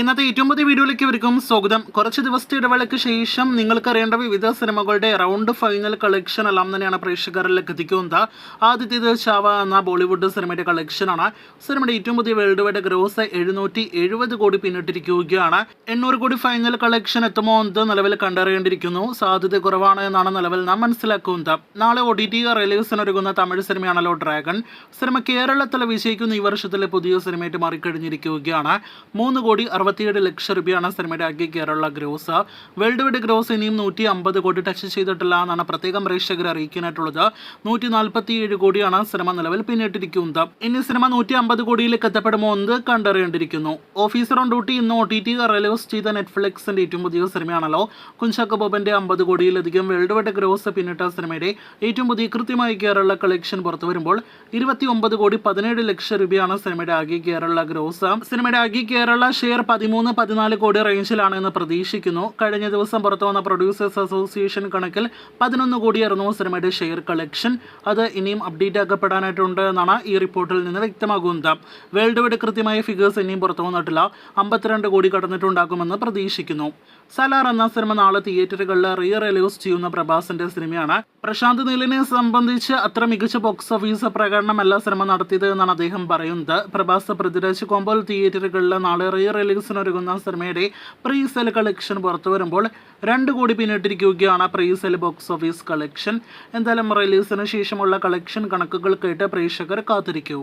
ഇന്നത്തെ ഏറ്റവും പുതിയ വീഡിയോയിലേക്ക് ഇവർക്കും സ്വാഗതം. കുറച്ച് ദിവസത്തെ ഇടവേളയ്ക്ക് ശേഷം നിങ്ങൾക്കറിയേണ്ട വിവിധ സിനിമകളുടെ റൗണ്ട് ഫൈനൽ കളക്ഷൻ എല്ലാം തന്നെയാണ് പ്രേക്ഷകരിലേക്ക് എത്തിക്കുന്നത്. ആദ്യത്തേത് ചാവ എന്ന ബോളിവുഡ് സിനിമയുടെ കളക്ഷനാണ്. സിനിമയുടെ ഏറ്റവും പുതിയ വേൾഡ് വൈഡ് ഗ്രോസ് 770 കോടി പിന്നിട്ടിരിക്കുകയാണ്. 800 കോടി ഫൈനൽ കളക്ഷൻ എത്തുമോ എന്ന് നിലവിൽ കണ്ടറിയേണ്ടിയിരിക്കുന്നു. സാധ്യത കുറവാണ് എന്നാണ് നിലവിൽ നാം മനസ്സിലാക്കുന്നത്. നാളെ OTT റിലീസിനൊരുങ്ങുന്ന തമിഴ് സിനിമയാണല്ലോ ഡ്രാഗൺ. സിനിമ കേരളത്തിൽ വിജയിക്കുന്ന ഈ വർഷത്തിലെ പുതിയ സിനിമയായിട്ട് മാറിക്കഴിഞ്ഞിരിക്കുകയാണ്. 3 കോടി 67 ലക്ഷം രൂപയാണ് സിനിമയുടെ ആകെ Kerala gross. World wide gross ഇനിയും 150 കോടി ടച്ച് ചെയ്തിട്ടില്ല എന്നാണ് പ്രത്യേകം പ്രേക്ഷകരെ അറിയിക്കാനായിട്ടുള്ളത്. 147 കോടിയാണ് സിനിമ നിലവിൽ പിന്നിട്ടിരിക്കുന്നത്. ഇനി സിനിമ 150 കോടിയിലേക്ക് എത്തപ്പെടുമോ എന്ന് കണ്ടറിയേണ്ടിയിരിക്കുന്നു. ഓഫീസർ ഓൺ ഡ്യൂട്ടി ഇന്ന് OTT റിലീസ് ചെയ്ത നെറ്റ്ഫ്ലിക്സിന്റെ ഏറ്റവും പുതിയ സിനിമയാണല്ലോ. കുഞ്ചാക്കോ ബോബന്റെ 50 കോടിയിലധികം വേൾഡ് വൈഡ് ഗ്രോസ് പിന്നിട്ട സിനിമയുടെ ഏറ്റവും പുതിയ കൃത്യമായ കേരള കളക്ഷൻ പുറത്തു വരുമ്പോൾ 29 കോടി 17 ലക്ഷം രൂപയാണ് സിനിമയുടെ ആകെ കേരള ഗ്രോസ്. സിനിമയുടെ ആകെ കേരള ഷെയർ 13-14 കോടി റേഞ്ചിലാണ് എന്ന് പ്രതീക്ഷിക്കുന്നു. കഴിഞ്ഞ ദിവസം പുറത്തു വന്ന പ്രൊഡ്യൂസേഴ്സ് അസോസിയേഷൻ കണക്കിൽ 11 കോടിയായിരുന്നു സിനിമയുടെ ഷെയർ കളക്ഷൻ. അത് ഇനിയും അപ്ഡേറ്റ് ആക്കപ്പെടാനായിട്ടുണ്ട് എന്നാണ് ഈ റിപ്പോർട്ടിൽ നിന്ന് വ്യക്തമാകുന്നത്. വേൾഡ് വൈഡ് കൃത്യമായ ഫിഗേഴ്സ് ഇനിയും പുറത്തു വന്നിട്ടില്ല. 52 കോടി കടന്നിട്ടുണ്ടാകുമെന്ന് പ്രതീക്ഷിക്കുന്നു. സലാർ എന്ന സിനിമ നാളെ തിയേറ്ററുകളിൽ റിലീസ് ചെയ്യുന്ന പ്രഭാസിന്റെ സിനിമയാണ്. പ്രശാന്ത് നീലിനെ സംബന്ധിച്ച് അത്ര മികച്ച ബോക്സ് ഓഫീസ് പ്രകടനമല്ല സിനിമ നടത്തിയത് എന്നാണ് അദ്ദേഹം പറയുന്നത്. പ്രഭാസ് പൃഥ്വിരാജ് കോമ്പോൾ തിയേറ്ററുകളിൽ നാളെ റിലീസിനൊരുങ്ങുന്ന സിനിമയുടെ പ്രീ സെൽ കളക്ഷൻ പുറത്തു വരുമ്പോൾ 2 കോടി പിന്നിട്ടിരിക്കുകയാണ് pre sale box office collection. എന്തായാലും റിലീസിന് ശേഷമുള്ള കളക്ഷൻ കണക്കുകൾ കേട്ട് പ്രേക്ഷകർ കാത്തിരിക്കൂ.